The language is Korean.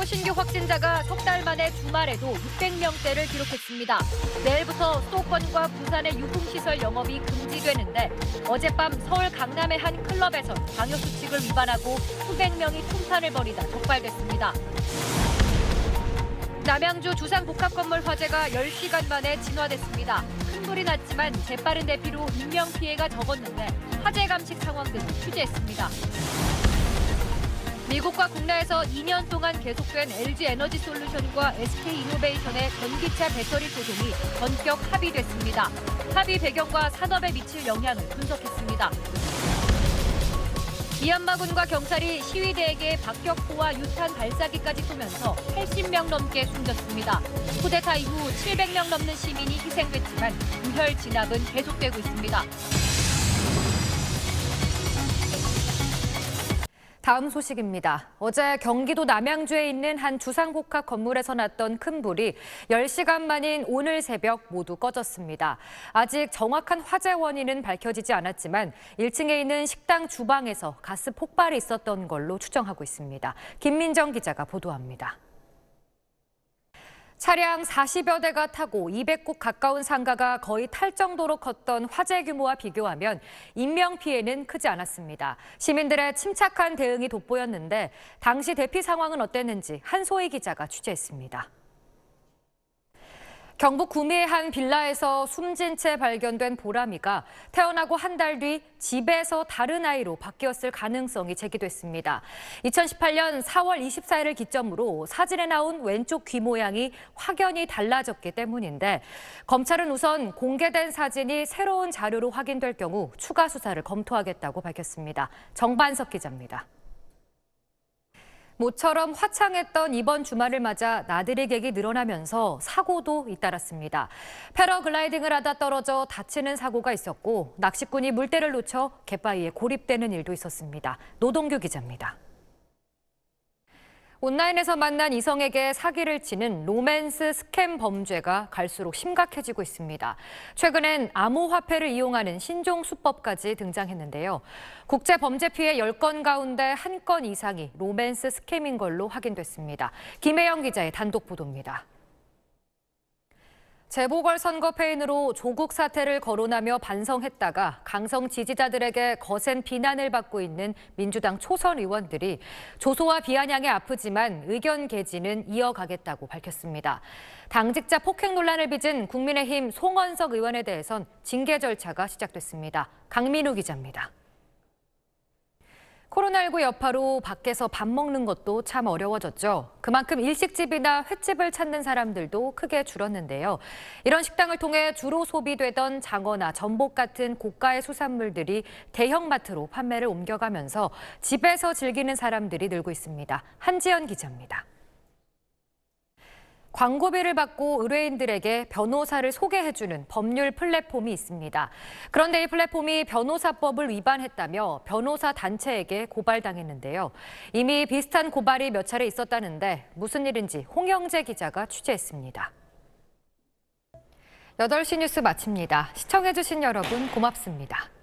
신규 확진자가 석 달 만에 주말에도 600명대를 기록했습니다. 내일부터 수도권과 부산의 유흥시설 영업이 금지되는데 어젯밤 서울 강남의 한 클럽에서 방역수칙을 위반하고 수백 명이 총탄을 벌이다 적발됐습니다. 남양주 주상복합건물 화재가 10시간 만에 진화됐습니다. 큰 불이 났지만 재빠른 대피로 인명피해가 적었는데 화재 감식 상황 등을 취재했습니다. 미국과 국내에서 2년 동안 계속된 LG에너지솔루션과 SK이노베이션의 전기차 배터리 소송이 전격 합의됐습니다. 합의 배경과 산업에 미칠 영향을 분석했습니다. 미얀마군과 경찰이 시위대에게 박격포와 유탄 발사기까지 쏘면서 80명 넘게 숨졌습니다. 쿠데타 이후 700명 넘는 시민이 희생됐지만 유혈 진압은 계속되고 있습니다. 다음 소식입니다. 어제 경기도 남양주에 있는 한 주상복합 건물에서 났던 큰 불이 10시간 만인 오늘 새벽 모두 꺼졌습니다. 아직 정확한 화재 원인은 밝혀지지 않았지만 1층에 있는 식당 주방에서 가스 폭발이 있었던 걸로 추정하고 있습니다. 김민정 기자가 보도합니다. 차량 40여 대가 타고 200곳 가까운 상가가 거의 탈 정도로 컸던 화재 규모와 비교하면 인명피해는 크지 않았습니다. 시민들의 침착한 대응이 돋보였는데 당시 대피 상황은 어땠는지 한소희 기자가 취재했습니다. 경북 구미의 한 빌라에서 숨진 채 발견된 보람이가 태어나고 한 달 뒤 집에서 다른 아이로 바뀌었을 가능성이 제기됐습니다. 2018년 4월 24일을 기점으로 사진에 나온 왼쪽 귀 모양이 확연히 달라졌기 때문인데 검찰은 우선 공개된 사진이 새로운 자료로 확인될 경우 추가 수사를 검토하겠다고 밝혔습니다. 정반석 기자입니다. 모처럼 화창했던 이번 주말을 맞아 나들이 객이 늘어나면서 사고도 잇따랐습니다. 패러글라이딩을 하다 떨어져 다치는 사고가 있었고 낚시꾼이 물대를 놓쳐 갯바위에 고립되는 일도 있었습니다. 노동규 기자입니다. 온라인에서 만난 이성에게 사기를 치는 로맨스 스캠 범죄가 갈수록 심각해지고 있습니다. 최근엔 암호화폐를 이용하는 신종 수법까지 등장했는데요. 국제 범죄 피해 10건 가운데 1건 이상이 로맨스 스캠인 걸로 확인됐습니다. 김혜영 기자의 단독 보도입니다. 재보궐선거 패인으로 조국 사태를 거론하며 반성했다가 강성 지지자들에게 거센 비난을 받고 있는 민주당 초선 의원들이 조소와 비아냥에 아프지만 의견 개진은 이어가겠다고 밝혔습니다. 당직자 폭행 논란을 빚은 국민의힘 송원석 의원에 대해선 징계 절차가 시작됐습니다. 강민우 기자입니다. 코로나19 여파로 밖에서 밥 먹는 것도 참 어려워졌죠. 그만큼 일식집이나 횟집을 찾는 사람들도 크게 줄었는데요. 이런 식당을 통해 주로 소비되던 장어나 전복 같은 고가의 수산물들이 대형마트로 판매를 옮겨가면서 집에서 즐기는 사람들이 늘고 있습니다. 한지연 기자입니다. 광고비를 받고 의뢰인들에게 변호사를 소개해주는 법률 플랫폼이 있습니다. 그런데 이 플랫폼이 변호사법을 위반했다며 변호사 단체에게 고발당했는데요. 이미 비슷한 고발이 몇 차례 있었다는데 무슨 일인지 홍영재 기자가 취재했습니다. 8시 뉴스 마칩니다. 시청해주신 여러분 고맙습니다.